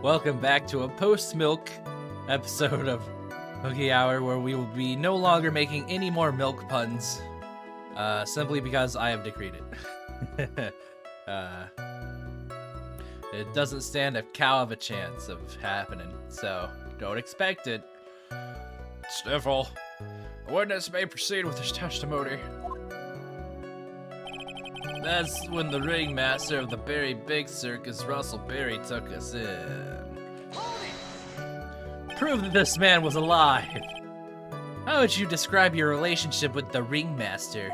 Welcome back to a post-milk episode of Hooky Hour, where we will be no longer making any more milk puns, simply because I have decreed it. It doesn't stand a cow of a chance of happening, so don't expect it. Sniffle. The witness may proceed with his testimony. That's when the ringmaster of the Berry Big Circus, Russell Berry, took us in. Prove that this man was alive. How would you describe your relationship with the ringmaster?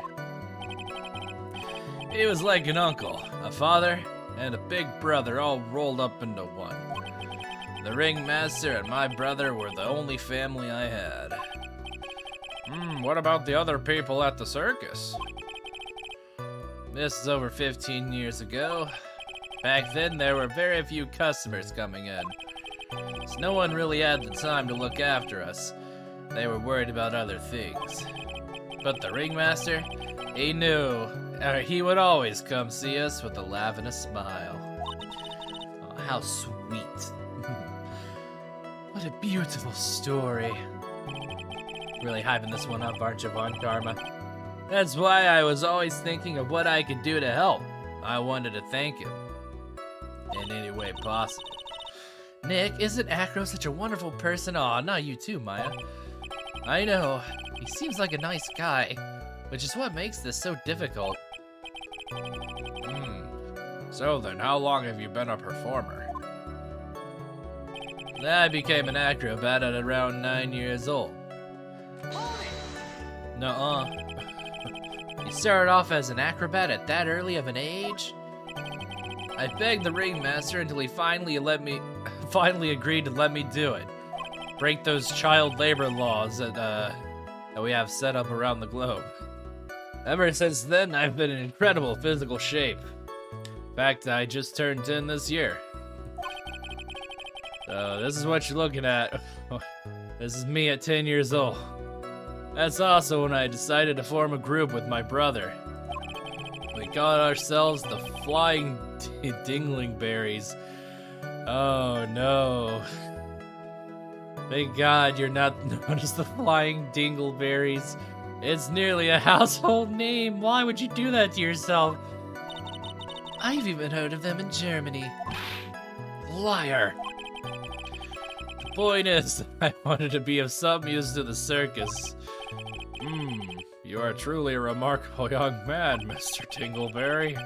He was like an uncle, a father, and a big brother all rolled up into one. The ringmaster and my brother were the only family I had. What about the other people at the circus? This is over 15 years ago. Back then, there were very few customers coming in, so no one really had the time to look after us. They were worried about other things. But the ringmaster, he knew, he would always come see us with a laugh and a smile. Oh, how sweet. What a beautiful story. Really hyping this one up, aren't you, Von Karma? That's why I was always thinking of what I could do to help. I wanted to thank him in any way possible. Nick, isn't Acro such a wonderful person? Aw, not you too, Maya. I know. He seems like a nice guy, which is what makes this so difficult. So then, how long have you been a performer? I became an acrobat at around 9 years old. Nuh-uh. You started off as an acrobat at that early of an age? I begged the ringmaster until he finally agreed to let me do it. Break those child labor laws that we have set up around the globe. Ever since then, I've been in incredible physical shape. In fact, I just turned 10 this year. So this is what you're looking at. This is me at 10 years old. That's also when I decided to form a group with my brother. We called ourselves the Flying Dinglingberries. Oh no. Thank God you're not known as the Flying Dingleberries. It's nearly a household name. Why would you do that to yourself? I've even heard of them in Germany. Liar. The point is, I wanted to be of some use to the circus. You are truly a remarkable young man, Mr. Dingleberry.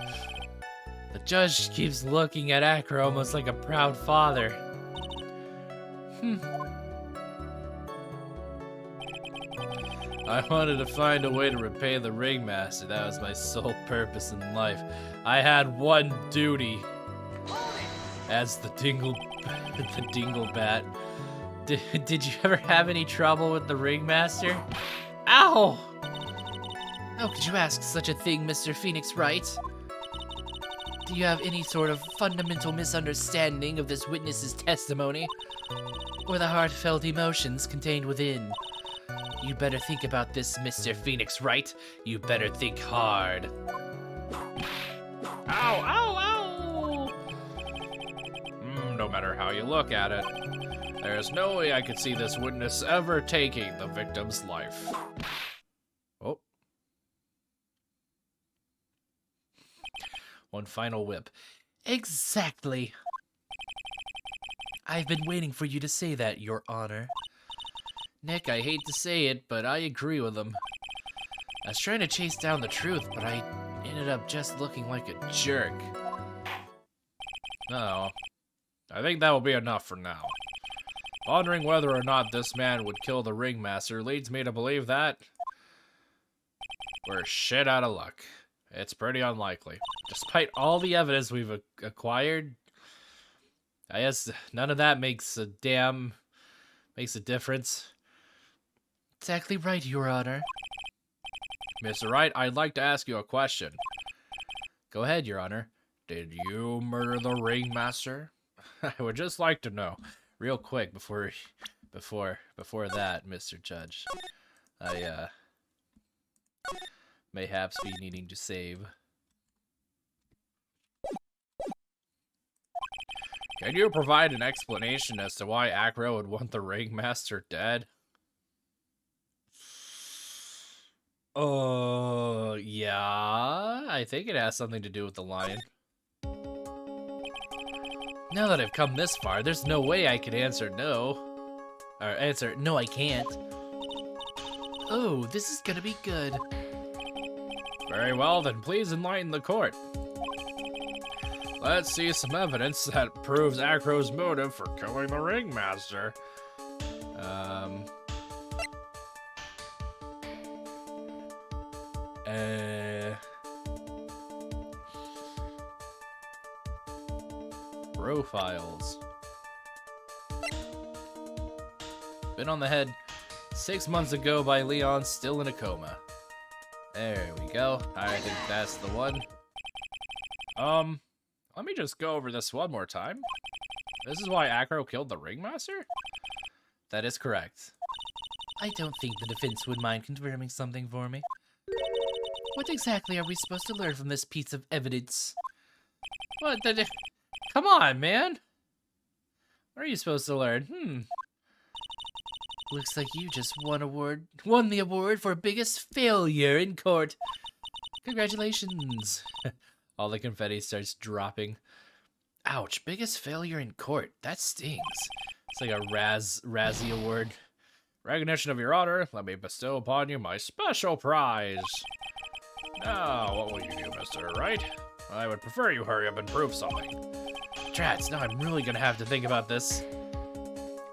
The judge keeps looking at Acro almost like a proud father. I wanted to find a way to repay the ringmaster. That was my sole purpose in life. I had one duty as the Dinglebat. Did you ever have any trouble with the ringmaster? Ow! How could you ask such a thing, Mr. Phoenix Wright? Do you have any sort of fundamental misunderstanding of this witness's testimony? Or the heartfelt emotions contained within? You better think about this, Mr. Phoenix Wright. You better think hard. Ow, ow, ow! No matter how you look at it, there's no way I could see this witness ever taking the victim's life. Oh. One final whip. Exactly. I've been waiting for you to say that, Your Honor. Nick, I hate to say it, but I agree with him. I was trying to chase down the truth, but I ended up just looking like a jerk. No, I think that will be enough for now. Pondering whether or not this man would kill the ringmaster leads me to believe that we're shit out of luck. It's pretty unlikely. Despite all the evidence we've acquired, I guess none of that makes a difference. Exactly right, Your Honor. Mr. Wright, I'd like to ask you a question. Go ahead, Your Honor. Did you murder the ringmaster? I would just like to know. Real quick before that, Mr. Judge. I mayhaps be needing to save. Can you provide an explanation as to why Acro would want the Ringmaster dead? Yeah, I think it has something to do with the lion. Now that I've come this far, there's no way I could answer no. Or answer, no I can't. Oh, this is gonna be good. Very well, then please enlighten the court. Let's see some evidence that proves Acro's motive for killing the Ringmaster. Profiles. Been on the head 6 months ago by Leon, still in a coma. There we go. I think that's the one. Let me just go over this one more time. This is why Acro killed the Ringmaster? That is correct. I don't think the defense would mind confirming something for me. What exactly are we supposed to learn from this piece of evidence? What the... Come on, man! What are you supposed to learn? Looks like you just won the award for biggest failure in court. Congratulations. All the confetti starts dropping. Ouch, biggest failure in court. That stings. It's like a Razzie award. Recognition of your honor, let me bestow upon you my special prize. Now, what will you do, Mr. Wright? I would prefer you hurry up and prove something. Drats, now I'm really gonna have to think about this.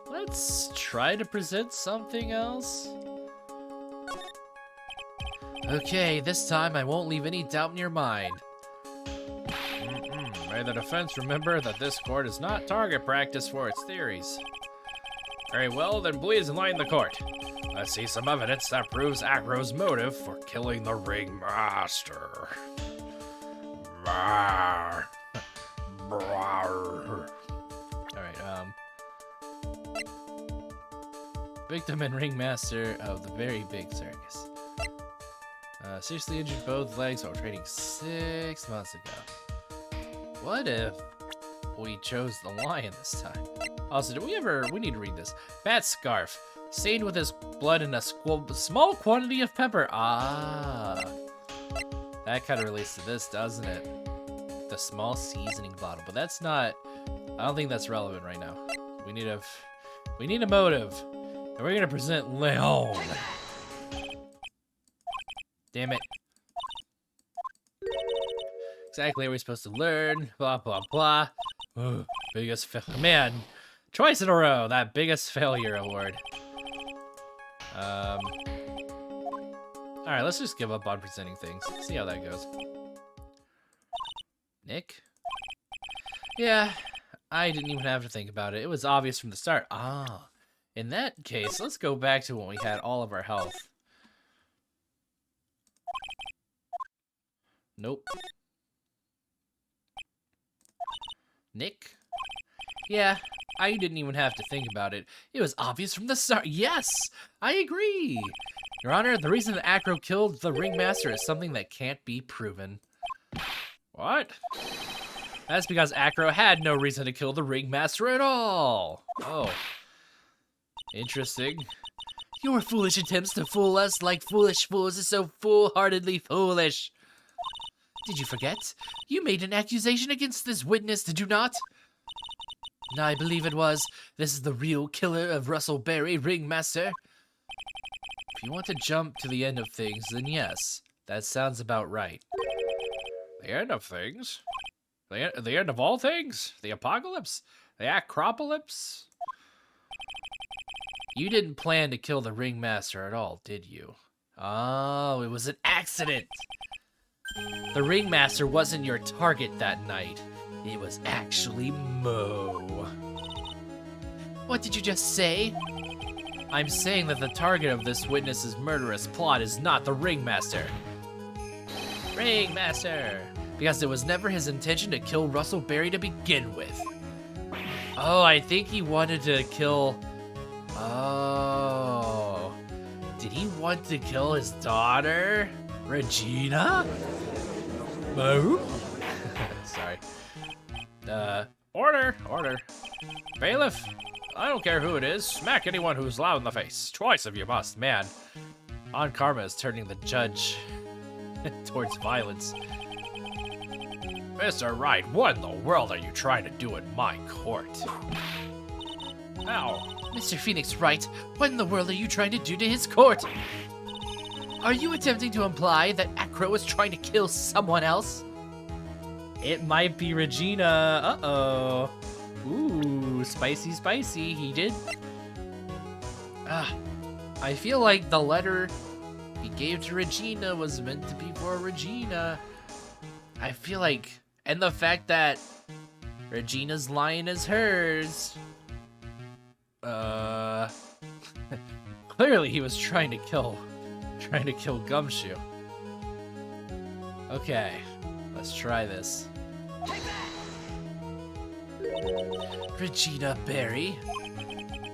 Let's try to present something else. Okay, this time I won't leave any doubt in your mind. May the defense remember that this court is not target practice for its theories. Very well, then please enlighten the court. Let's see some evidence that proves Acro's motive for killing the Ringmaster. Alright, victim and ringmaster of the very big circus. Seriously injured both legs while training 6 months ago. What if we chose the lion this time? Also, we need to read this. Bat scarf, stained with his blood in a small quantity of pepper. Ah. That kind of relates to this, doesn't it? The small seasoning bottle, but that's not, I don't think that's relevant right now. We need a motive, and we're gonna present Leon. Damn it. Exactly what we're supposed to learn, blah, blah, blah. Ugh, biggest man, twice in a row, that biggest failure award. Alright, let's just give up on presenting things. See how that goes. Nick? Yeah, I didn't even have to think about it. It was obvious from the start. Ah, in that case, let's go back to when we had all of our health. Nope. Nick? Yeah, I didn't even have to think about it. It was obvious from the start. Yes, I agree. Your Honor, the reason that Acro killed the Ringmaster is something that can't be proven. What? That's because Acro had no reason to kill the Ringmaster at all. Oh. Interesting. Your foolish attempts to fool us like foolish fools is so foolhardily foolish. Did you forget? You made an accusation against this witness, did you not? I believe it was. This is the real killer of Russell Berry, Ringmaster. If you want to jump to the end of things, then yes. That sounds about right. The end of things? The end of all things? The apocalypse? The acropolis? You didn't plan to kill the Ringmaster at all, did you? Oh, it was an accident! The Ringmaster wasn't your target that night. It was actually Mo. What did you just say? I'm saying that the target of this witness's murderous plot is not the Ringmaster. Ringmaster! Because it was never his intention to kill Russell Berry to begin with. Oh, I think he wanted to kill... Oh... Did he want to kill his daughter, Regina? Boo? Sorry. Order! Bailiff, I don't care who it is. Smack anyone who's loud in the face. Twice if you must. Man, Aunt Karma is turning the judge towards violence. Mr. Wright, what in the world are you trying to do in my court? Ow. Mr. Phoenix Wright, what in the world are you trying to do to his court? Are you attempting to imply that Acro is trying to kill someone else? It might be Regina. Uh-oh. Ooh, spicy, he did. I feel like the letter he gave to Regina was meant to be for Regina. I feel like, and the fact that Regina's line is hers. Clearly he was trying to kill Gumshoe. Okay, let's try this. Regina Berry.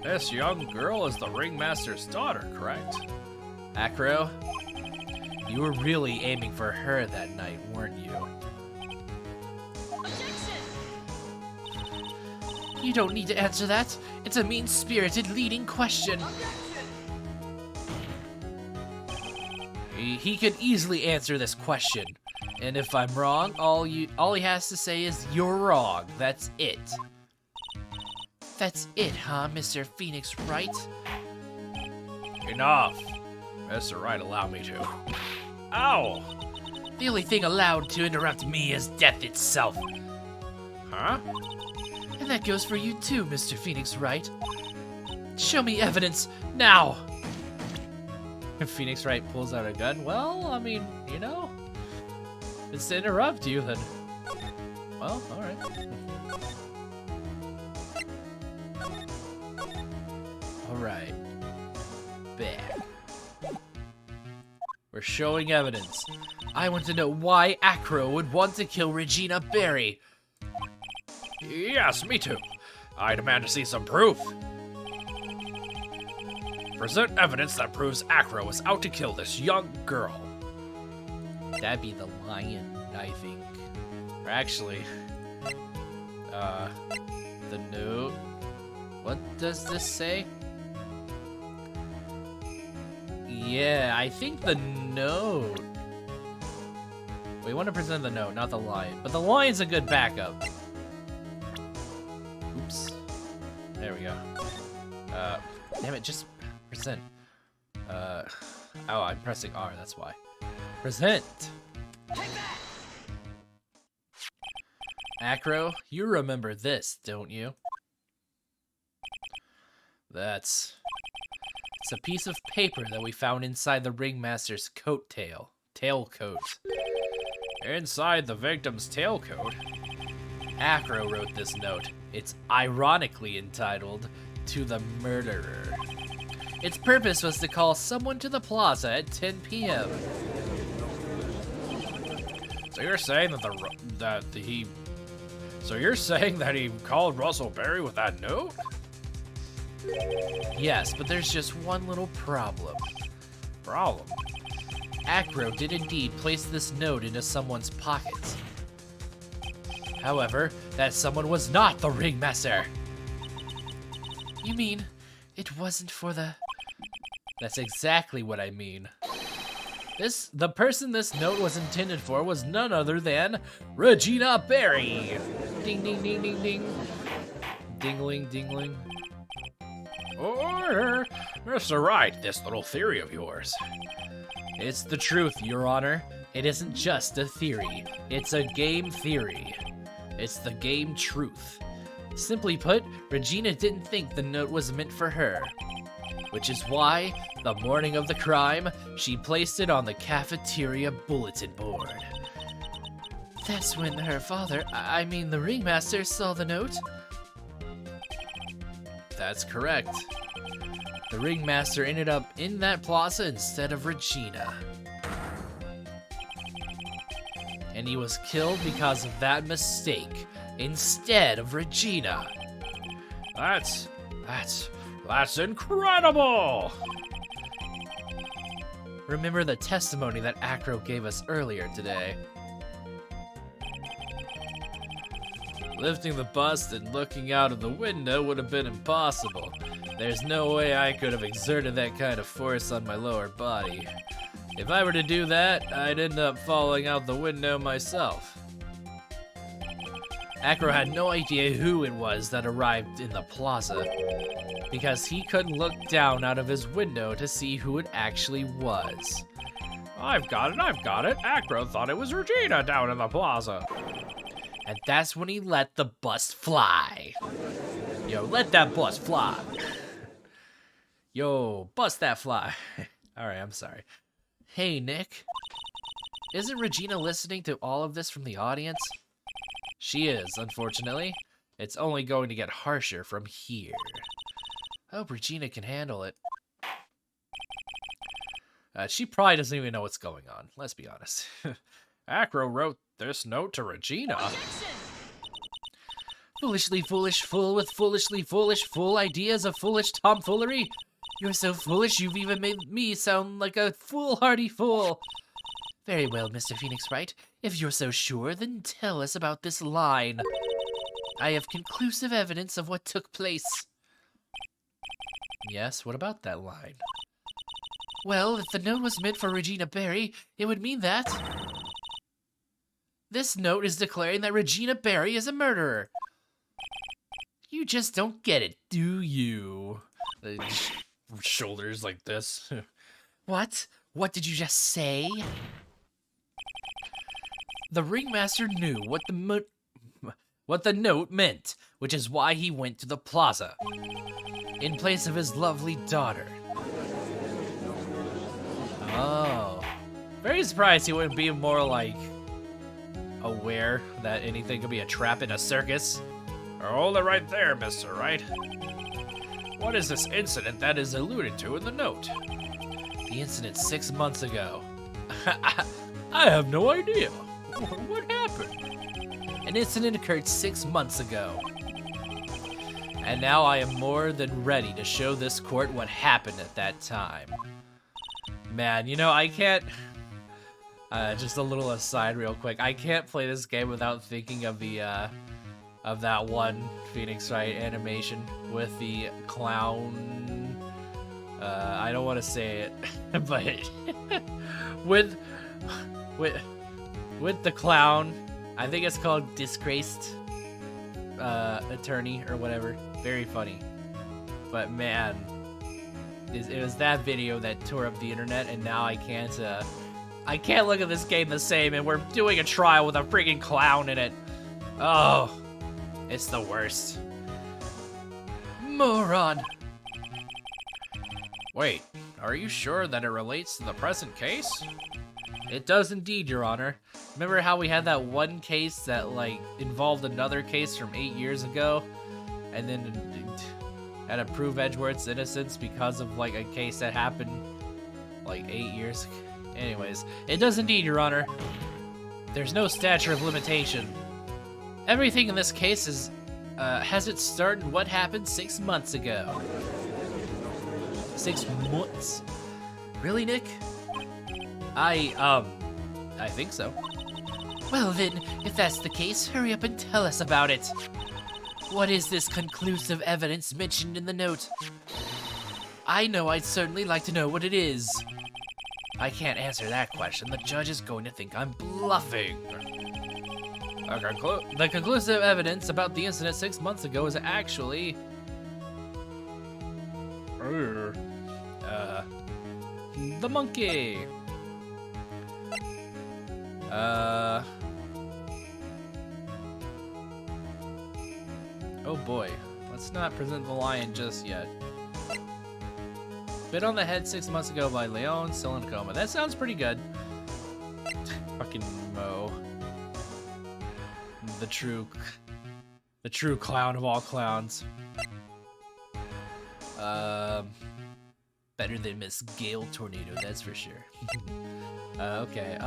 This young girl is the ringmaster's daughter, correct? Acro, you were really aiming for her that night, weren't you? You don't need to answer that. It's a mean-spirited leading question. He could easily answer this question. And if I'm wrong, all he has to say is, "You're wrong." That's it. That's it, huh, Mr. Phoenix Wright? Enough. Mr. Wright, allow me to. Ow! The only thing allowed to interrupt me is death itself. Huh? And that goes for you too, Mr. Phoenix Wright. Show me evidence, now! If Phoenix Wright pulls out a gun, well, I mean, you know, it's to interrupt you, then, well, alright. Alright. Back. We're showing evidence. I want to know why Acro would want to kill Regina Berry. Yes, me too. I demand to see some proof. Present evidence that proves Acro is out to kill this young girl. That'd be the lion, I think. Or actually, the note. What does this say? Yeah, I think the note. We want to present the note, not the lion. But the lion's a good backup. Oops. There we go. Damn it, just present. Oh, I'm pressing R, that's why. Present! Acro, you remember this, don't you? It's a piece of paper that we found inside the ringmaster's tailcoat. Inside the victim's tailcoat? Acro wrote this note. It's ironically entitled, "To the Murderer." Its purpose was to call someone to the plaza at 10 p.m. So you're saying that he called Russell Berry with that note? Yes, but there's just one little problem. Problem? Acro did indeed place this note into someone's pocket. However, that someone was not the ringmaster. You mean it wasn't for the... That's exactly what I mean. The person this note was intended for was none other than Regina Berry. Ding, ding, ding, ding, ding. Dingling, dingling. Order! Mr. Wright, this little theory of yours. It's the truth, Your Honor. It isn't just a theory. It's a game theory. It's the game truth. Simply put, Regina didn't think the note was meant for her. Which is why, the morning of the crime, she placed it on the cafeteria bulletin board. That's when her father, I mean the ringmaster, saw the note? That's correct. The ringmaster ended up in that plaza instead of Regina. And he was killed because of that mistake, instead of Regina. That's incredible! remember the testimony that Acro gave us earlier today. Lifting the bust and looking out of the window would have been impossible. There's no way I could have exerted that kind of force on my lower body. If I were to do that, I'd end up falling out the window myself. Acro had no idea who it was that arrived in the plaza, because he couldn't look down out of his window to see who it actually was. I've got it. Acro thought it was Regina down in the plaza. And that's when he let the bus fly. Yo, let that bus fly. Yo, bust that fly. Alright, I'm sorry. Hey, Nick. Isn't Regina listening to all of this from the audience? She is, unfortunately. It's only going to get harsher from here. I hope Regina can handle it. She probably doesn't even know what's going on, let's be honest. Acro wrote this note to Regina. Foolishly foolish fool with foolishly foolish fool ideas of foolish tomfoolery. You're so foolish you've even made me sound like a foolhardy fool. Very well, Mr. Phoenix Wright. If you're so sure, then tell us about this line. I have conclusive evidence of what took place. Yes, what about that line? Well, if the note was meant for Regina Berry, it would mean that... This note is declaring that Regina Berry is a murderer. You just don't get it, do you? Shoulders like this. What? What did you just say? The ringmaster knew what the note meant, which is why he went to the plaza in place of his lovely daughter. Oh. Very surprised he wouldn't be more like aware that anything could be a trap in a circus. Hold it right there, Mr. Wright. What is this incident that is alluded to in the note? The incident 6 months ago. I have no idea. What happened? An incident occurred 6 months ago. And now I am more than ready to show this court what happened at that time. Man, you know, I can't... just a little aside real quick. I can't play this game without thinking of the, of that one Phoenix Wright animation with the clown... I don't want to say it, but... with the clown, I think it's called Disgraced Attorney or whatever. Very funny. But man, it was that video that tore up the internet, and now I can't look at this game the same, and we're doing a trial with a freaking clown in it. Oh, it's the worst. Moron. Wait, are you sure that it relates to the present case? It does indeed, Your Honor. Remember how we had that one case that, like, involved another case from 8 years ago? And then had to prove Edgeworth's innocence because of, like, a case that happened, like, 8 years ago. Anyways, it does indeed, Your Honor. There's no statute of limitation. Everything in this case is, has its start in what happened 6 months ago. 6 months? Really, Nick? I think so. Well then, if that's the case, hurry up and tell us about it. What is this conclusive evidence mentioned in the note? I know I'd certainly like to know what it is. I can't answer that question. The judge is going to think I'm bluffing. The conclusive evidence about the incident 6 months ago is actually... the monkey. Oh boy, let's not present the lion just yet. Bit on the head 6 months ago by Leon, still in a coma. That sounds pretty good. Fucking Mo. The true clown of all clowns. Better than Miss Gale Tornado, that's for sure. Okay,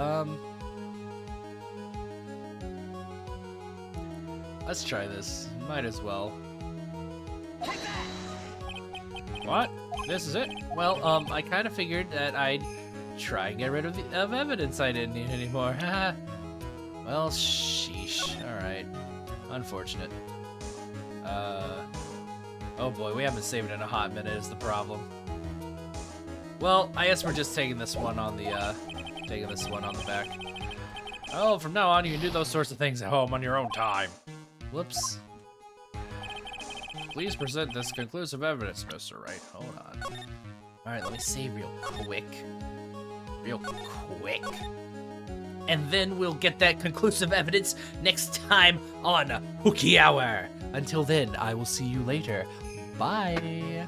let's try this. Might as well. What? This is it? Well, I kind of figured that I'd try and get rid of evidence I didn't need anymore. Well, sheesh. Alright. Unfortunate. Oh boy, we haven't saved it in a hot minute is the problem. Well, I guess we're just taking this one on the, back. Oh, from now on you can do those sorts of things at home on your own time. Whoops. Please present this conclusive evidence, Mr. Wright. Hold on. Alright, let me save real quick. Real quick. And then we'll get that conclusive evidence next time on Hooky Hour. Until then, I will see you later. Bye.